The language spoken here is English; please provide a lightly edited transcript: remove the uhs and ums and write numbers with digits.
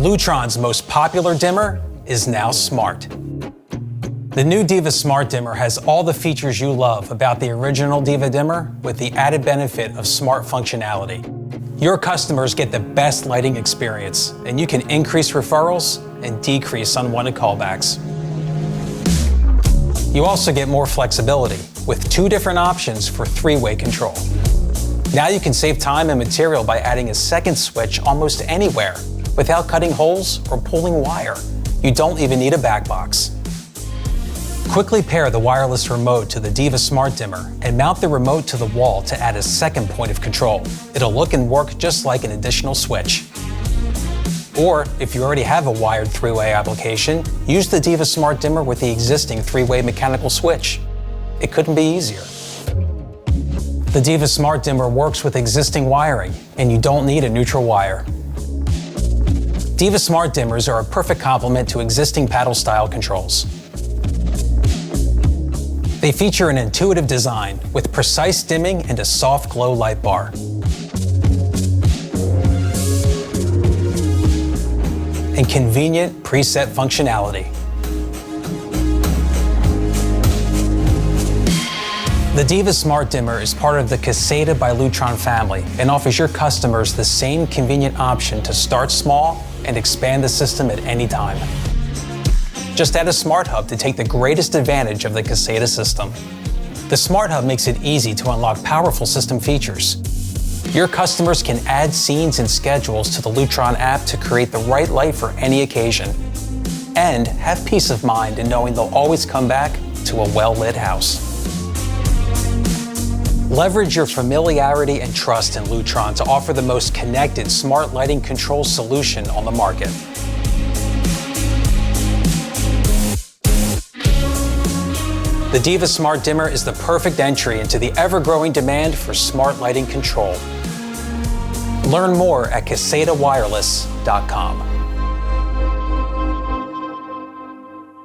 Lutron's most popular dimmer is now smart. The new Diva Smart Dimmer has all the features you love about the original Diva dimmer with the added benefit of smart functionality. Your customers get the best lighting experience, and you can increase referrals and decrease unwanted callbacks. You also get more flexibility with 2 different options for 3-way control. Now you can save time and material by adding a second switch almost anywhere without cutting holes or pulling wire. You don't even need a back box. Quickly pair the wireless remote to the Diva Smart Dimmer and mount the remote to the wall to add a second point of control. It'll look and work just like an additional switch. Or, if you already have a wired 3-way application, use the Diva Smart Dimmer with the existing 3-way mechanical switch. It couldn't be easier. The Diva Smart Dimmer works with existing wiring, and you don't need a neutral wire. Diva Smart Dimmers are a perfect complement to existing paddle-style controls. They feature an intuitive design with precise dimming and a soft glow light bar. And convenient preset functionality. The Diva Smart Dimmer is part of the Caséta by Lutron family and offers your customers the same convenient option to start small and expand the system at any time. Just add a Smart Hub to take the greatest advantage of the Caséta system. The Smart Hub makes it easy to unlock powerful system features. Your customers can add scenes and schedules to the Lutron app to create the right light for any occasion. And have peace of mind in knowing they'll always come back to a well-lit house. Leverage your familiarity and trust in Lutron to offer the most connected smart lighting control solution on the market. The Diva Smart Dimmer is the perfect entry into the ever-growing demand for smart lighting control. Learn more at CasétaWireless.com.